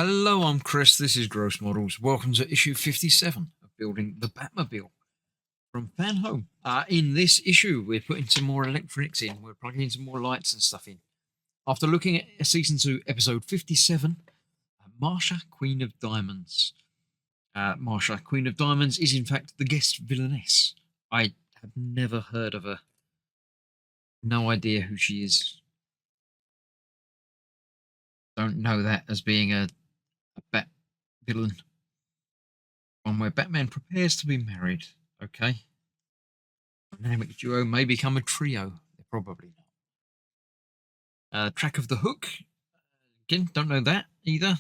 Hello, I'm Chris. This is Gross Models. Welcome to issue 57 of Building the Batmobile from Fanhome. In this issue, we're putting some more electronics in. We're plugging in some more lights and stuff in. After looking at season 2, episode 57, Marsha, Queen of Diamonds. Marsha, Queen of Diamonds is in fact the guest villainess. I have never heard of her. No idea who she is. Don't know that as being a Bat villain. One where Batman prepares to be married. Okay. Dynamic duo may become a trio. They're probably not. Track of the Hook. Again, don't know that either.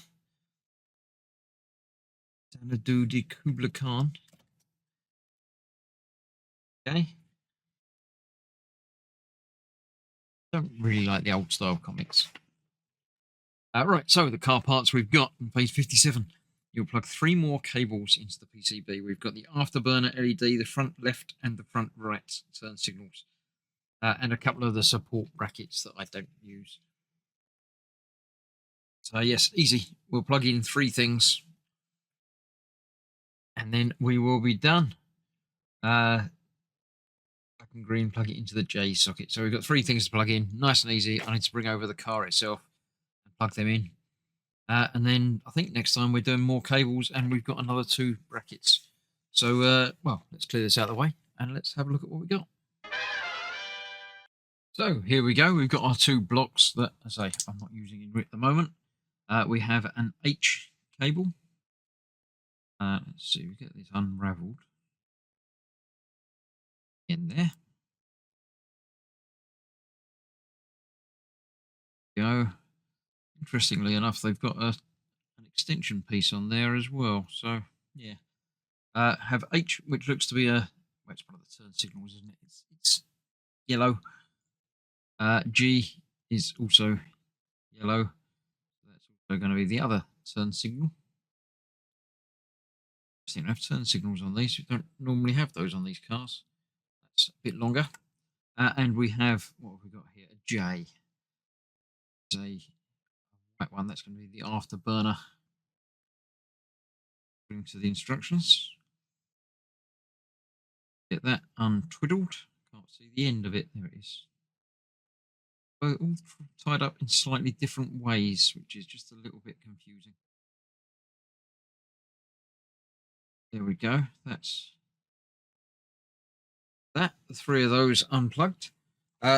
Xanadu de Kubla Khan. Okay. Don't really like the old style comics. Right, so the car parts we've got on page 57. You'll plug 3 more cables into the PCB. We've got the afterburner LED, the front left and the front right turn signals, and a couple of the support brackets that I don't use. So yes, easy. We'll plug in 3 things, and then we will be done. Black and green, plug it into the J socket. So we've got 3 things to plug in, nice and easy. I need to bring over the car itself and plug them in. And then I think next time we're doing more cables, and we've got another 2 brackets. So, well, let's clear this out of the way and let's have a look at what we got. So here we go. We've got our 2 blocks that, as I say, I'm not using in at the moment. We have an H cable. Let's see, we get this unraveled in there. Go. Interestingly enough, they've got an extension piece on there as well. So yeah, have H, which looks to be well, it's one of the turn signals, isn't it? It's yellow. G is also yellow. That's also going to be the other turn signal. We don't have turn signals on these. We don't normally have those on these cars. That's a bit longer. And we have, what have we got here? A J. It's a white one. That's going to be the afterburner. According to the instructions. Get that untwiddled. Can't see the end of it. There it is. All tied up in slightly different ways, which is just a little bit confusing. There we go. That's that. The 3 of those unplugged.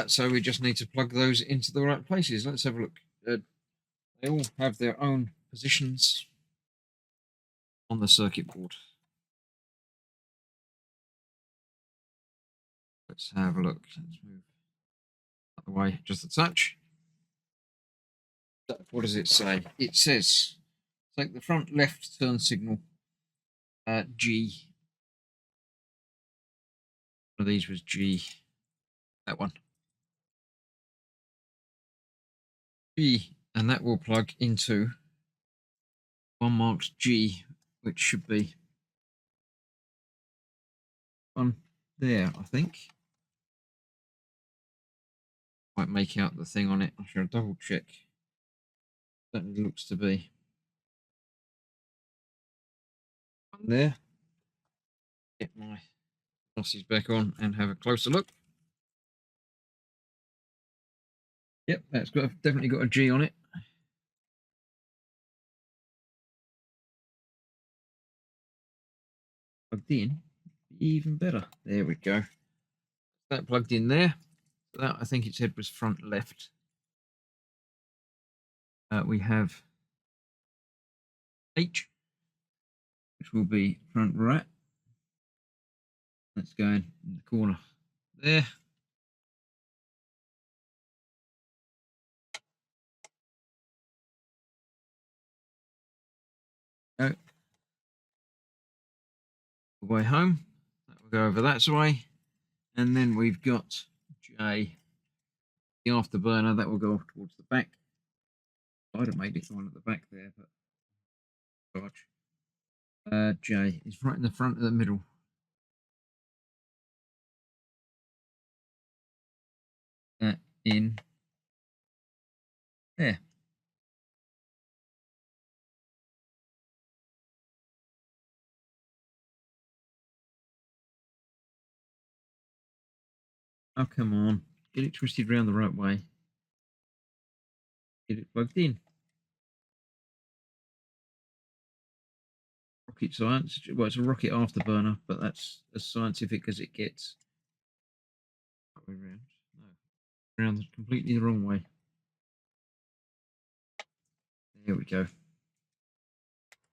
So we just need to plug those into the right places. Let's have a look. They all have their own positions on the circuit board. Let's have a look. Let's move out the way just a touch. What does it say? It says take the front left turn signal, G. One of these was G. That one. G, and that will plug into one marked G, which should be one there, I think. Might make out the thing on it. I shall double check. Certainly looks to be one there. Get my glasses back on and have a closer look. Yep, that's definitely got a G on it. Plugged in, even better. There we go. That plugged in there. That, I think it said, was front left. We have H, which will be front right. That's going in the corner there. Go. Way home. That will go over that way. And then we've got J, the afterburner. That will go off towards the back. I'd have made it one at the back there, but J is right in the front of the middle. That in there. Oh, come on. Get it twisted round the right way. Get it plugged in. Rocket science. Well, it's a rocket afterburner, but that's as scientific as it gets. Way round. No. Round completely the wrong way. There we go.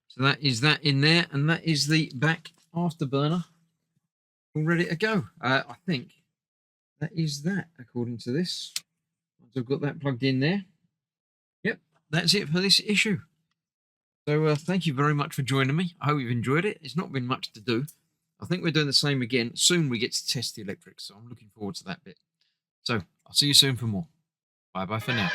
So that is that in there, and that is the back afterburner all ready to go. I think that is that, according to this. Once I've got that plugged in there. Yep, that's it for this issue. So thank you very much for joining me. I hope you've enjoyed it. It's not been much to do. I think we're doing the same again. Soon we get to test the electrics, so I'm looking forward to that bit. So I'll see you soon for more. Bye-bye for now.